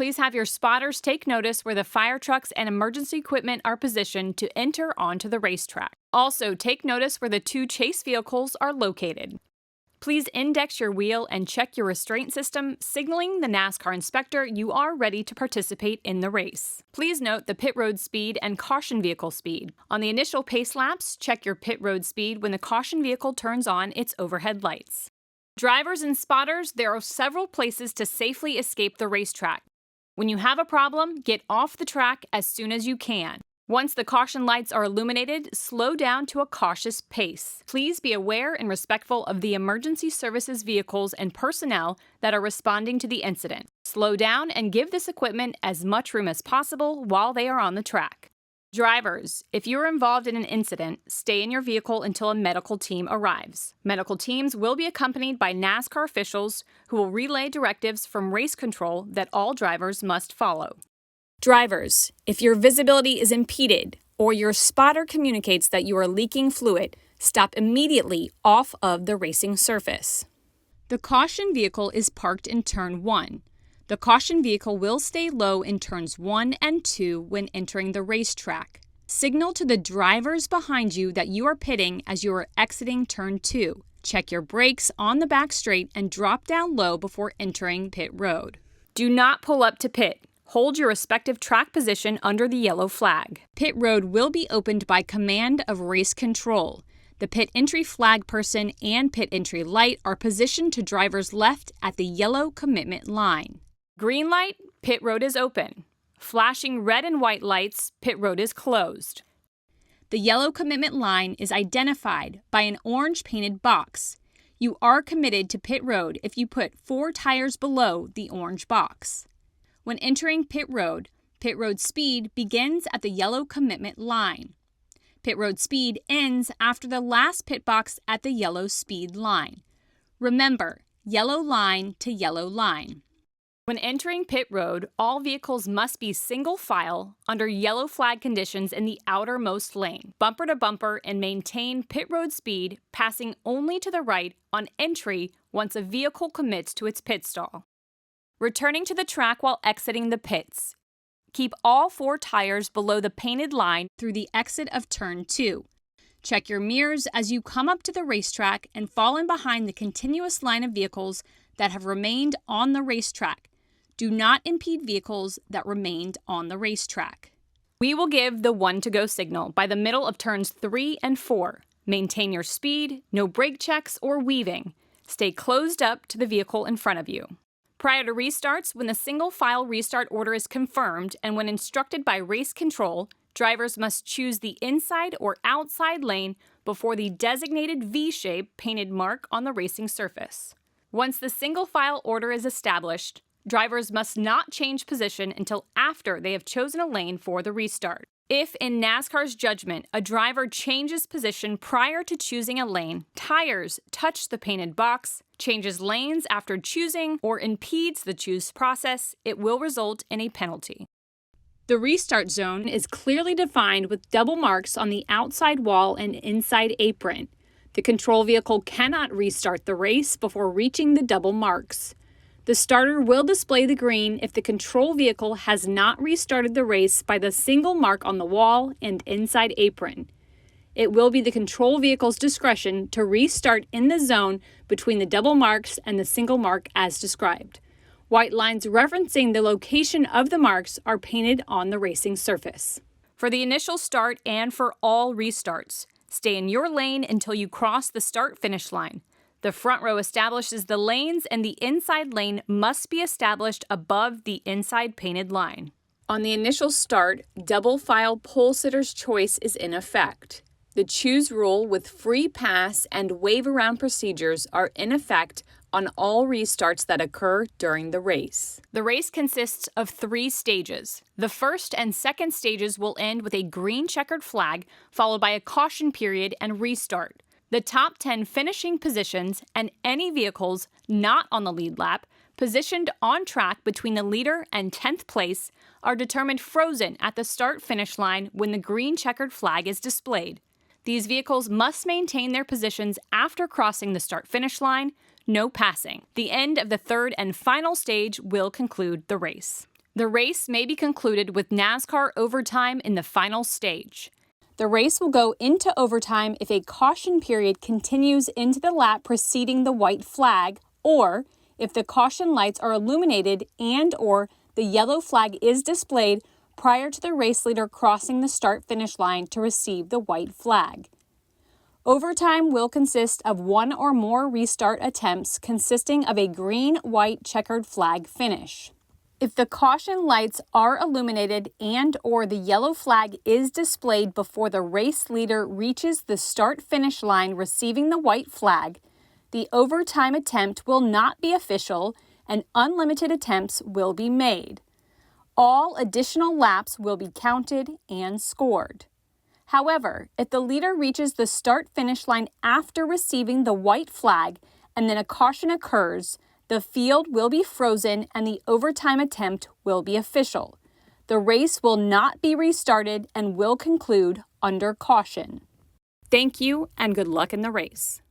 Please have your spotters take notice where the fire trucks and emergency equipment are positioned to enter onto the racetrack. Also, take notice where the 2 chase vehicles are located. Please index your wheel and check your restraint system, signaling the NASCAR inspector you are ready to participate in the race. Please note the pit road speed and caution vehicle speed. On the initial pace laps, check your pit road speed when the caution vehicle turns on its overhead lights. Drivers and spotters, there are several places to safely escape the racetrack. When you have a problem, get off the track as soon as you can. Once the caution lights are illuminated, slow down to a cautious pace. Please be aware and respectful of the emergency services vehicles and personnel that are responding to the incident. Slow down and give this equipment as much room as possible while they are on the track. Drivers, if you are involved in an incident, stay in your vehicle until a medical team arrives. Medical teams will be accompanied by NASCAR officials who will relay directives from race control that all drivers must follow. Drivers, if your visibility is impeded or your spotter communicates that you are leaking fluid, stop immediately off of the racing surface. The caution vehicle is parked in turn 1. The caution vehicle will stay low in turns 1 and 2 when entering the racetrack. Signal to the drivers behind you that you are pitting as you are exiting turn 2. Check your brakes on the back straight and drop down low before entering pit road. Do not pull up to pit. Hold your respective track position under the yellow flag. Pit road will be opened by command of race control. The pit entry flag person and pit entry light are positioned to driver's left at the yellow commitment line. Green light, pit road is open. Flashing red and white lights, pit road is closed. The yellow commitment line is identified by an orange painted box. You are committed to pit road if you put 4 tires below the orange box. When entering pit road speed begins at the yellow commitment line. Pit road speed ends after the last pit box at the yellow speed line. Remember, yellow line to yellow line. When entering pit road, all vehicles must be single file under yellow flag conditions in the outermost lane, bumper to bumper, and maintain pit road speed, passing only to the right on entry once a vehicle commits to its pit stall. Returning to the track while exiting the pits. Keep all 4 tires below the painted line through the exit of turn 2. Check your mirrors as you come up to the racetrack and fall in behind the continuous line of vehicles that have remained on the racetrack. Do not impede vehicles that remained on the racetrack. We will give the 1 to go signal by the middle of turns 3 and 4. Maintain your speed, no brake checks or weaving. Stay closed up to the vehicle in front of you. Prior to restarts, when the single-file restart order is confirmed and when instructed by race control, drivers must choose the inside or outside lane before the designated V-shape painted mark on the racing surface. Once the single-file order is established, drivers must not change position until after they have chosen a lane for the restart. If, in NASCAR's judgment, a driver changes position prior to choosing a lane, tires touch the painted box, changes lanes after choosing, or impedes the choose process, it will result in a penalty. The restart zone is clearly defined with double marks on the outside wall and inside apron. The control vehicle cannot restart the race before reaching the double marks. The starter will display the green if the control vehicle has not restarted the race by the single mark on the wall and inside apron. It will be the control vehicle's discretion to restart in the zone between the double marks and the single mark as described. White lines referencing the location of the marks are painted on the racing surface. For the initial start and for all restarts, stay in your lane until you cross the start-finish line. The front row establishes the lanes and the inside lane must be established above the inside painted line. On the initial start, double file pole sitter's choice is in effect. The choose rule with free pass and wave around procedures are in effect on all restarts that occur during the race. The race consists of 3 stages. The first and second stages will end with a green checkered flag, followed by a caution period and restart. The top 10 finishing positions and any vehicles not on the lead lap positioned on track between the leader and 10th place are determined frozen at the start-finish line when the green checkered flag is displayed. These vehicles must maintain their positions after crossing the start-finish line, no passing. The end of the third and final stage will conclude the race. The race may be concluded with NASCAR overtime in the final stage. The race will go into overtime if a caution period continues into the lap preceding the white flag, or if the caution lights are illuminated and/or the yellow flag is displayed prior to the race leader crossing the start-finish line to receive the white flag. Overtime will consist of one or more restart attempts consisting of a green-white checkered flag finish. If the caution lights are illuminated and/or the yellow flag is displayed before the race leader reaches the start-finish line receiving the white flag, the overtime attempt will not be official and unlimited attempts will be made. All additional laps will be counted and scored. However, if the leader reaches the start-finish line after receiving the white flag and then a caution occurs, the field will be frozen and the overtime attempt will be official. The race will not be restarted and will conclude under caution. Thank you and good luck in the race.